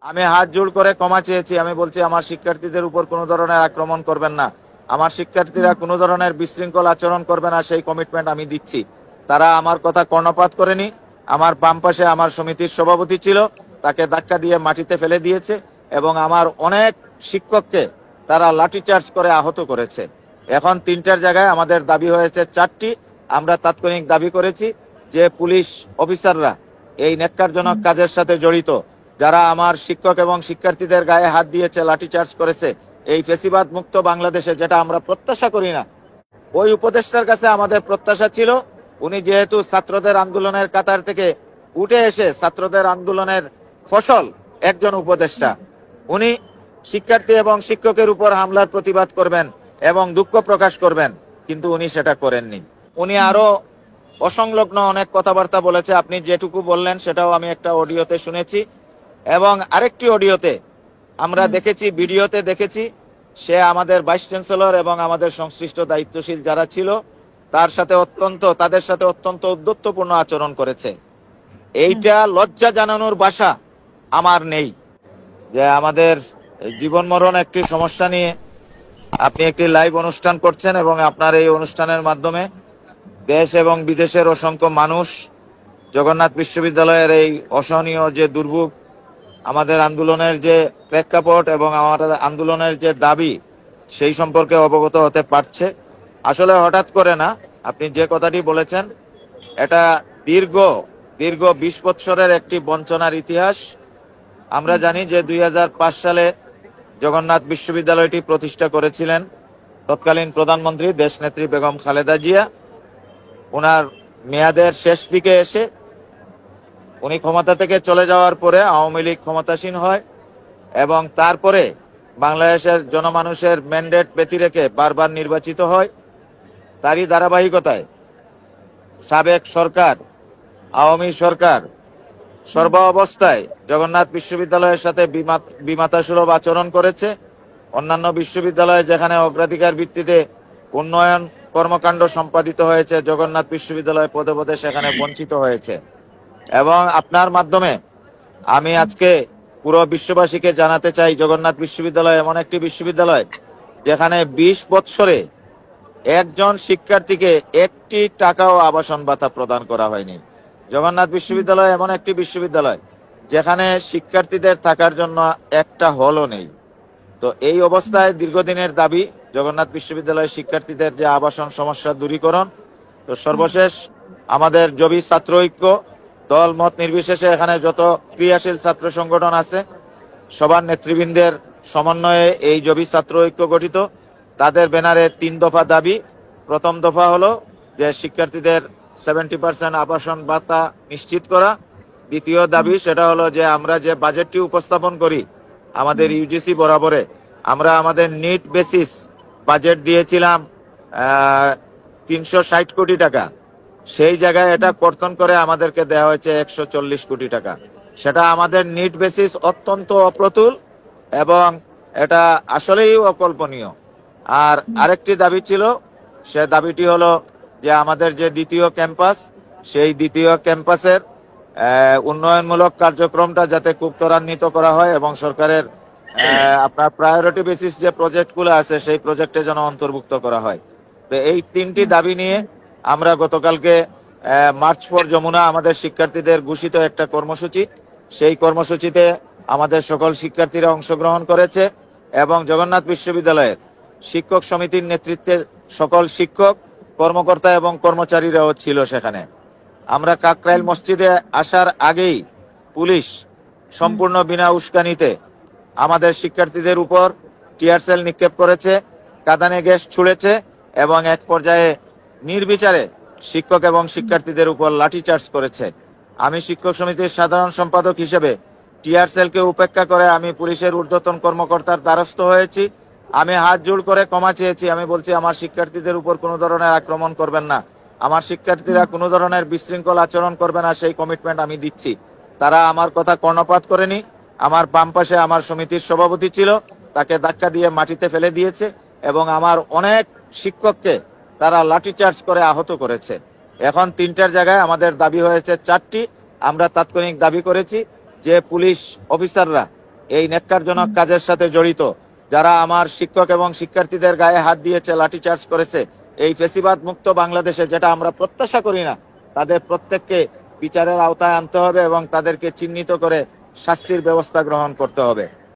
আমি হাত জোড় করে ক্ষমা চেয়েছি। আমি বলছি আমার শিক্ষার্থীদের উপর কোনো ধরনের আক্রমণ করবেন না, আমার শিক্ষার্থীরা কোনো ধরনের বিশৃঙ্খল আচরণ করবে না, সেই কমিটমেন্ট আমি দিচ্ছি। তারা আমার কথা কর্ণপাত করেনি। আমার বাম পাশে আমার সমিতির সভাপতি ছিল, তাকে ধাক্কা দিয়ে মাটিতে ফেলে দিয়েছে এবং আমার অনেক শিক্ষককে তারা লাঠিচার্জ করে আহত করেছে। এখন 3টার জায়গায় আমাদের দাবি হয়েছে 4টি। আমরা তাৎক্ষণিক দাবি করেছি যে পুলিশ অফিসাররা এই ন্যাক্কারজনক কাজের সাথে জড়িত, যারা আমার শিক্ষক এবং শিক্ষার্থীদের গায়ে হাত দিয়েছে, লাঠিচার্জ করেছে, এই ফেসিবাদ মুক্ত বাংলাদেশে, যেটা আমরা প্রত্যাশা করি না। ওই উপদেষ্টার কাছে আমাদের প্রত্যাশা ছিল, উনি যেহেতু ছাত্রদের আন্দোলনের কাতার থেকে উঠে এসে ছাত্রদের আন্দোলনের ফসল একজন উপদেষ্টা, উনি শিক্ষার্থী এবং শিক্ষকের উপর হামলার প্রতিবাদ করবেন এবং দুঃখ প্রকাশ করবেন, কিন্তু উনি সেটা করেননি। উনি আরো অসংলগ্ন অনেক কথাবার্তা বলেছে। আপনি যেটুকু বললেন সেটাও আমি একটা অডিওতে শুনেছি এবং আরেকটি অডিওতে আমরা দেখেছি, ভিডিওতে দেখেছি, সে আমাদের ভাইস চ্যান্সেলর এবং আমাদের সংশ্লিষ্ট দায়িত্বশীল যারা ছিল তাদের সাথে অত্যন্ত উদ্ধত্যপূর্ণ আচরণ করেছে। এইটা লজ্জা জানানোর ভাষা আমার নেই। যে আমাদের জীবন মরণ একটি সমস্যা নিয়ে আপনি একটি লাইভ অনুষ্ঠান করছেন এবং আপনার এই অনুষ্ঠানের মাধ্যমে দেশ এবং বিদেশের অসংখ্য মানুষ জগন্নাথ বিশ্ববিদ্যালয়ের এই অসহনীয় যে দুর্ভোগ, আমাদের আন্দোলনের যে প্রেক্ষাপট এবং আমাদের আন্দোলনের যে দাবি, সেই সম্পর্কে অবগত হতে পারছে। আসলে হঠাৎ করে না, আপনি যে কথাটি বলেছেন এটা দীর্ঘ দীর্ঘ 20 বৎসরের একটি বঞ্চনার ইতিহাস। আমরা জানি যে 2005 সালে জগন্নাথ বিশ্ববিদ্যালয়টি প্রতিষ্ঠা করেছিলেন তৎকালীন প্রধানমন্ত্রী দেশনেত্রী বেগম খালেদা জিয়া। ওনার মেয়াদের শেষ দিকে এসে উনি ক্ষমতা থেকে চলে যাওয়ার পরে আওয়ামী লীগ ক্ষমতাসীন হয় এবং তারপরে বাংলাদেশের জনমানুষের ম্যান্ডেট ব্যতি রেখে বারবার নির্বাচিত হয়। তারই ধারাবাহিকতায় সাবেক সরকার, আওয়ামী সরকার সর্ব অবস্থায় জগন্নাথ বিশ্ববিদ্যালয়ের সাথে বিমাতাসুলভ আচরণ করেছে। অন্যান্য বিশ্ববিদ্যালয়ে যেখানে অগ্রাধিকার ভিত্তিতে উন্নয়ন কর্মকাণ্ড সম্পাদিত হয়েছে, জগন্নাথ বিশ্ববিদ্যালয় পদে পদে সেখানে বঞ্চিত হয়েছে। এবং আপনার মাধ্যমে আমি আজকে পুরো বিশ্ববাসীকে জানাতে চাই, জগন্নাথ বিশ্ববিদ্যালয় এমন একটি বিশ্ববিদ্যালয় যেখানে 20 বৎসরে একজন শিক্ষার্থীকে 1টি টাকাও আবাসন ভাতা প্রদান করা হয়নি। জগন্নাথ বিশ্ববিদ্যালয় এমন একটি বিশ্ববিদ্যালয় যেখানে শিক্ষার্থীদের থাকার জন্য একটা হলও নেই। তো এই অবস্থায় দীর্ঘদিনের দাবি জগন্নাথ বিশ্ববিদ্যালয়ের শিক্ষার্থীদের যে আবাসন সমস্যা দূরীকরণ। তো সর্বশেষ আমাদের জবি ছাত্র ঐক্য দল মত নির্বিশেষে এখানে যত ক্রিয়াশীল ছাত্র সংগঠন আছে সবার নেতৃবৃন্দের সমন্বয়ে এই জবি ছাত্র ঐক্য গঠিত। তাদের ব্যানারে 3 দফা দাবি। প্রথম দফা হলো যে শিক্ষার্থীদের 70% আবাসন ভাতা নিশ্চিত করা। দ্বিতীয় দাবি সেটা হলো যে আমরা যে বাজেটটি উপস্থাপন করি আমাদের ইউজিসি বরাবরে, আমরা আমাদের নিট বেসিস বাজেট দিয়েছিলাম 360 কোটি টাকা, সেই জায়গায় এটা কর্তন করে আমাদেরকে দেওয়া হয়েছে 140 কোটি টাকা। সেটা আমাদের নিট বেসিস অত্যন্ত অপ্রতুল এবং এটা আসলেই অকল্পনীয়। আর আরেকটি দাবি ছিল, সে দাবিটি হলো যে আমাদের যে দ্বিতীয় ক্যাম্পাস, সেই দ্বিতীয় ক্যাম্পাসের উন্নয়নমূলক কার্যক্রমটা যাতে খুব ত্বরান্বিত করা হয় এবং সরকারের আপনার প্রায়োরিটি বেসিস যে প্রজেক্টগুলো আছে সেই প্রজেক্টে যেন অন্তর্ভুক্ত করা হয়। তো এই 3টি দাবি নিয়ে আমরা গতকালকে মার্চ ফর যমুনা আমাদের শিক্ষার্থীদের ঘোষিত একটা কর্মসূচি, সেই কর্মসূচিতে আমাদের সকল শিক্ষার্থীরা অংশগ্রহণ করেছে এবং জগন্নাথ বিশ্ববিদ্যালয়ের শিক্ষক সমিতির নেতৃত্বে সকল শিক্ষক, কর্মকর্তা এবং কর্মচারীরাও ছিল সেখানে। আমরা কাকরাইল মসজিদে আসার আগেই পুলিশ সম্পূর্ণ বিনা উস্কানিতে আমাদের শিক্ষার্থীদের উপর টিয়ার সেল নিক্ষেপ করেছে, কাঁদানে গ্যাস ছুড়েছে এবং এক পর্যায়ে নির্বিচারে শিক্ষক এবং শিক্ষার্থীদের উপর লাঠিচার্জ করেছে। আমি শিক্ষক সমিতির সাধারণ সম্পাদক হিসেবে টিয়ার সেলকে উপেক্ষা করে আমি পুলিশের ঊর্ধ্বতন কর্মকর্তার দ্বারস্থ হয়েছি। আমি হাত জোড় করে ক্ষমা চেয়েছি। আমি বলছি আমার শিক্ষার্থীদের উপর কোনো ধরনের আক্রমণ করবেন না, আমার শিক্ষার্থীরা কোনো ধরনের বিশৃঙ্খল আচরণ করবে না, সেই কমিটমেন্ট আমি দিচ্ছি। তারা আমার কথা কর্ণপাত করেনি। আমার বাম পাশে আমার সমিতির সভাপতি ছিল, তাকে ধাক্কা দিয়ে মাটিতে ফেলে দিয়েছে এবং আমার অনেক শিক্ষককে তারা লাঠিচার্জ করে আহত করেছে। এখন 3টার জায়গায় আমাদের দাবি হয়েছে 4টি। আমরা তাৎক্ষণিক দাবি করেছি যে পুলিশ অফিসাররা এই ন্যাক্কারজনক কাজের সাথে জড়িত, যারা আমার শিক্ষক এবং শিক্ষার্থীদের গায়ে হাত দিয়েছে, লাঠিচার্জ করেছে, এই ফেসিবাদ মুক্ত বাংলাদেশে, যেটা আমরা প্রত্যাশা করি না, তাদের প্রত্যেককে বিচারের আওতায় আনতে হবে এবং তাদেরকে চিহ্নিত করে শাস্তির ব্যবস্থা গ্রহণ করতে হবে।